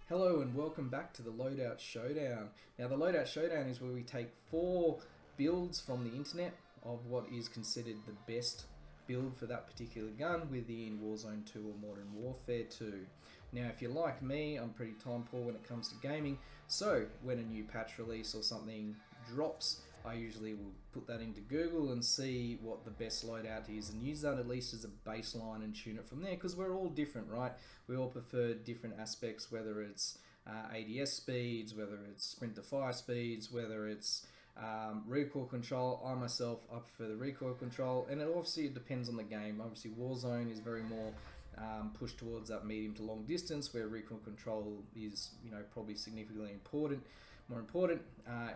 Hello and welcome back to the Loadout Showdown. Now the Loadout Showdown is where we take 4 builds from the internet of what is considered the best build for that particular gun within Warzone 2 or Modern Warfare 2. Now if you're like me, I'm pretty time poor when it comes to gaming, so when a new patch release or something drops, I usually will put that into Google and see what the best loadout is and use that at least as a baseline and tune it from there, because we're all different, right? We all prefer different aspects, whether it's ADS speeds, whether it's sprint to fire speeds, whether it's recoil control. I myself, I prefer the recoil control, and it depends on the game. Obviously Warzone is very more pushed towards that medium to long distance, where recoil control is, probably significantly more important,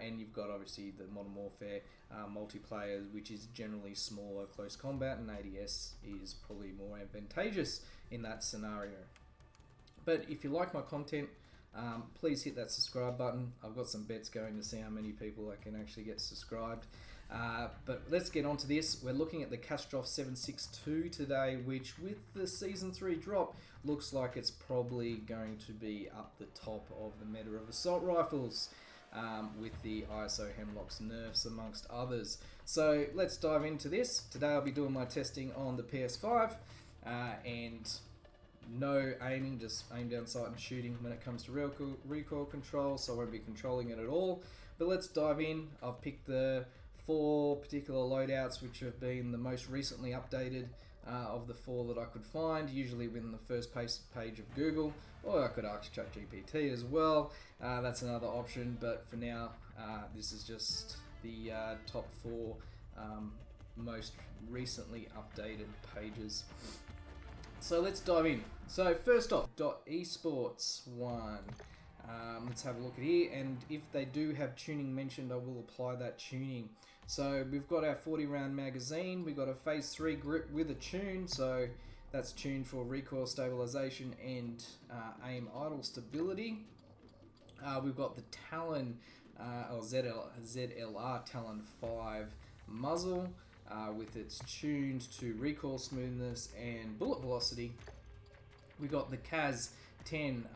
and you've got obviously the Modern Warfare multiplayer, which is generally smaller close combat, and ADS is probably more advantageous in that scenario. But if you like my content, please hit that subscribe button. I've got some bets going to see how many people I can actually get subscribed. But let's get on to this. We're looking at the Kastov 762 today, which with the Season 3 drop, looks like it's probably going to be up the top of the meta of assault rifles, with the ISO Hemlock's nerfs amongst others. So let's dive into this. Today I'll be doing my testing on the PS5, and no aiming, just aim down sight and shooting when it comes to recoil control, so I won't be controlling it at all. But let's dive in. I've picked the 4 particular loadouts which have been the most recently updated of the 4 that I could find, usually within the first page of Google, or I could ask ChatGPT as well. That's another option, but for now this is just the top 4 most recently updated pages. So let's dive in. So first off, .esports 1. Let's have a look at here, and if they do have tuning mentioned, I will apply that tuning. So we've got our 40 round magazine, we've got a phase 3 grip with a tune, so that's tuned for recoil stabilization and aim idle stability. We've got the Talon, or ZLR Talon 5 muzzle, with its tuned to recoil smoothness and bullet velocity. We got the Kaz 10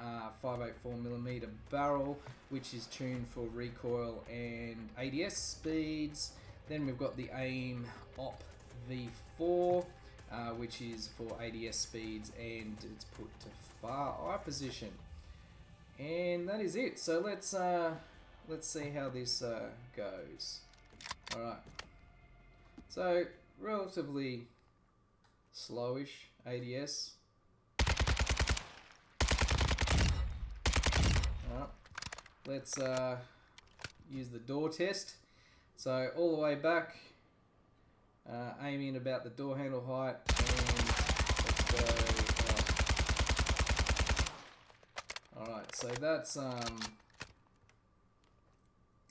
584mm barrel, which is tuned for recoil and ADS speeds. Then we've got the AIM Op V4, which is for ADS speeds, and it's put to far eye position. And that is it. So let's see how this goes. All right. So relatively slowish ADS. Alright, let's use the door test. So all the way back, aiming about the door handle height, and let's go. Alright, so that's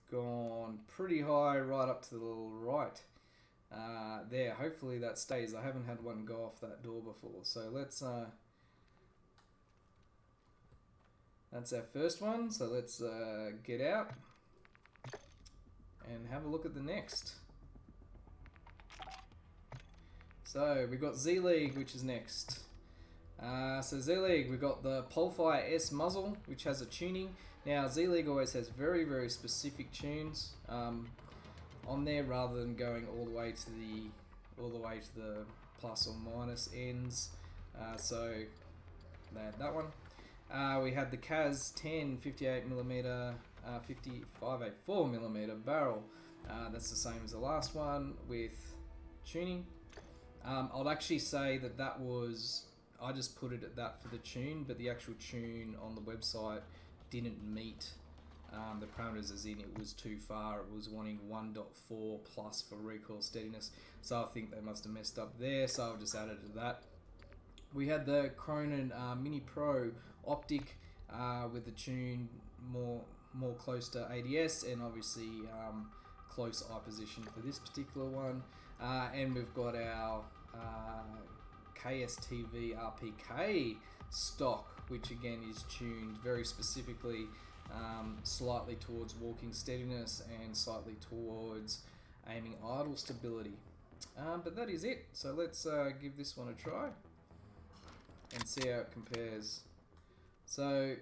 gone pretty high right up to the right. There, hopefully that stays. I haven't had one go off that door before, so let's that's our first one, so let's get out and have a look at the next. So we've got Z League, which is next. So Z League, we've got the Polfire S muzzle, which has a tuning. Now Z League always has very, very specific tunes on there, rather than going all the way to the plus or minus ends. So they had that one. We had the Kaz 10 58mm 584mm barrel. That's the same as the last one with tuning. I'd actually say that was, I just put it at that for the tune, but the actual tune on the website didn't meet the parameters, as in it was too far. It was wanting 1.4 plus for recoil steadiness, so I think they must have messed up there, so I've just added to that. We had the Cronin Mini Pro Optic with the tune more close to ADS, and obviously close eye position for this particular one. And we've got our KSTV RPK stock, which again is tuned very specifically, slightly towards walking steadiness and slightly towards aiming idle stability. But that is it. So let's give this one a try and see how it compares. So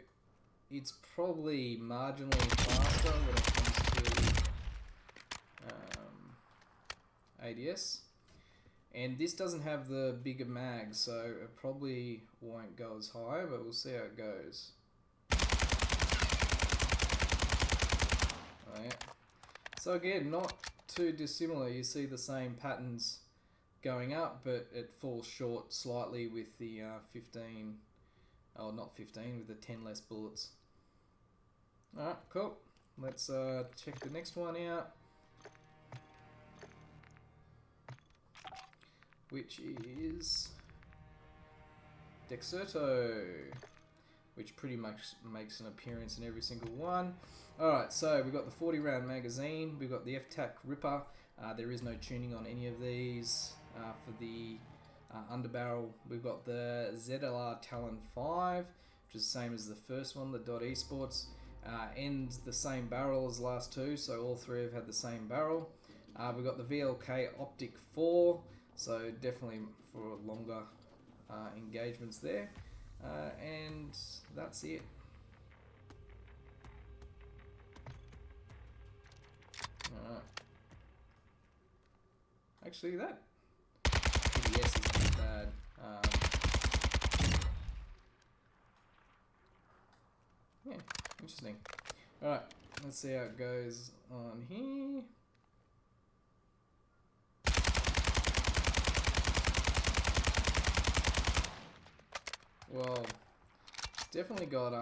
it's probably marginally faster when it comes to ADS. And this doesn't have the bigger mag, so it probably won't go as high, but we'll see how it goes. Oh, yeah. So again, not too dissimilar. You see the same patterns going up, but it falls short slightly with the 15, oh not 15, with the 10 less bullets. Alright, cool. Let's check the next one out, which is Dexerto, which pretty much makes an appearance in every single one. Alright, so we've got the 40 round magazine, we've got the F-Tac Ripper. There is no tuning on any of these. For the underbarrel, we've got the ZLR Talon 5, which is the same as the first one, the .esports. And the same barrel as the last two, so all three have had the same barrel. We've got the VLK Optic 4, so definitely for longer engagements there. And that's it. Alright. Actually, that PDS isn't bad. Yeah, interesting. Alright, let's see how it goes on here. Well, it's definitely got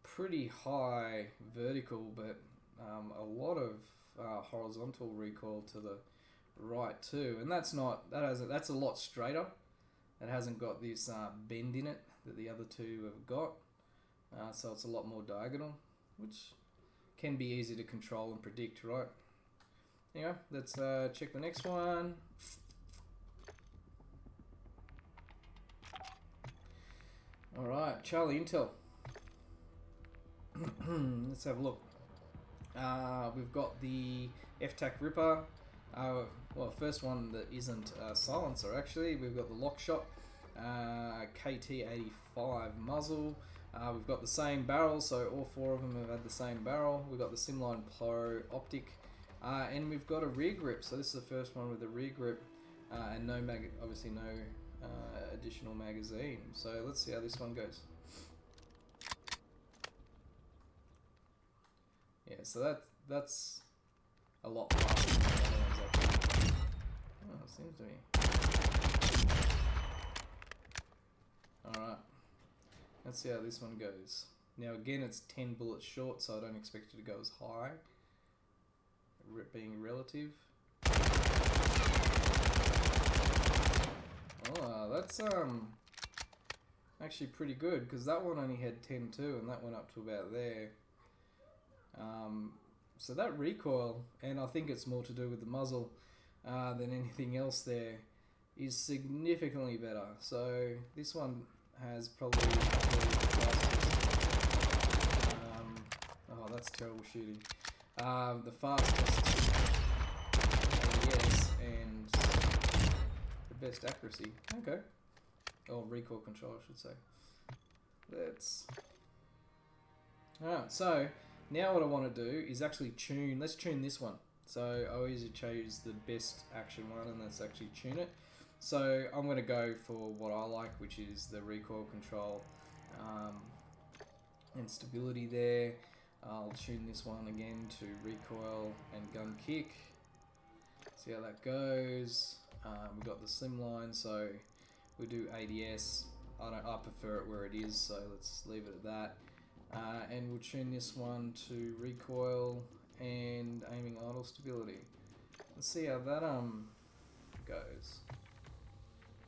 pretty high vertical, but a lot of horizontal recoil to the right too, and that's a lot straighter. It hasn't got this bend in it that the other two have got, so it's a lot more diagonal, which can be easy to control and predict, right? Anyway, let's check the next one. Alright, Charlie Intel. Let's have a look. We've got the F-Tac Ripper. Well, first one that isn't a silencer actually. We've got the Lockshot KT85 muzzle. We've got the same barrel, so all four of them have had the same barrel. We've got the Simline Pro Optic, and we've got a rear grip. So this is the first one with a rear grip, and obviously no additional magazine. So let's see how this one goes. Yeah, so that's a lot faster than the other ones actually. Oh, it seems to be. Alright, let's see how this one goes. Now again, it's 10 bullets short, so I don't expect it to go as high, being relative. Oh, that's actually pretty good, because that one only had 10 too, and that went up to about there. So that recoil, and I think it's more to do with the muzzle than anything else there, is significantly better. So this one has probably the fastest, oh that's terrible shooting, the fastest ADS and the best accuracy. Okay, or recoil control I should say. Alright, so now what I want to do is actually let's tune this one. So I always choose the best action one, and let's actually tune it. So I'm going to go for what I like, which is the recoil control and stability there. I'll tune this one again to recoil and gun kick. See how that goes. We've got the slimline, so we do ADS. I prefer it where it is, so let's leave it at that. And we'll tune this one to recoil and aiming idle stability. Let's see how that goes.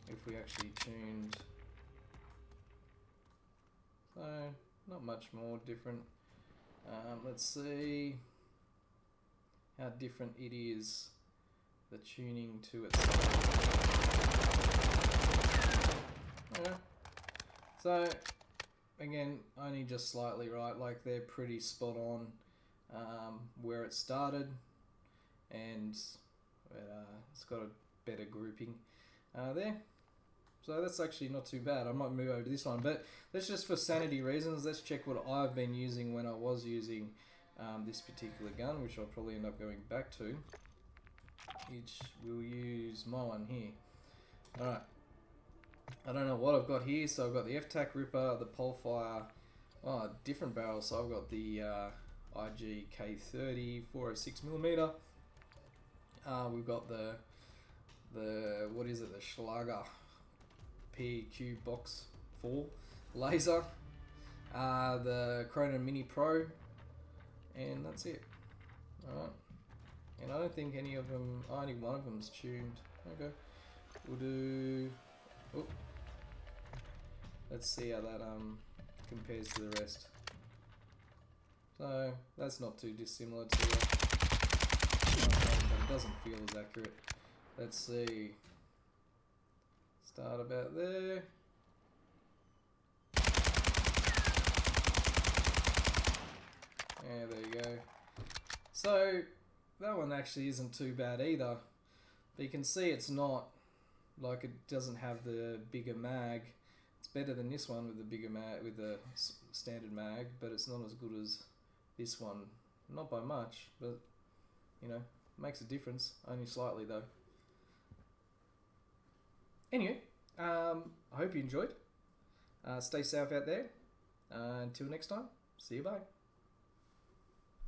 If we actually tuned, so not much more different. Let's see how different it is, the tuning to itself. Okay. So again, only just slightly right, like they're pretty spot on where it started, and it's got a better grouping there. So that's actually not too bad. I might move over to this one, but let's just, for sanity reasons, let's check what I've been using when I was using this particular gun, which I'll probably end up going back to. Which we'll use my one here. Alright. I don't know what I've got here, so I've got the F-Tac Ripper, the Polfire, different barrels. So I've got the IG K30 406mm. We've got the what is it? The Schlager PQ Box 4 laser, the Cronin Mini Pro, and that's it. Alright. And I don't think any of them, only one of them's tuned. Okay. We'll do. Oh. Let's see how that compares to the rest. So that's not too dissimilar to it. It doesn't feel as accurate. Let's see. Start about there. Yeah, there you go. So that one actually isn't too bad either. But you can see it's not, like, it doesn't have the bigger mag. It's better than this one with the bigger mag, with the standard mag, but it's not as good as this one. Not by much, but you know, makes a difference. Only slightly though. Anyway, I hope you enjoyed. Stay safe out there. Until next time, see you, bye.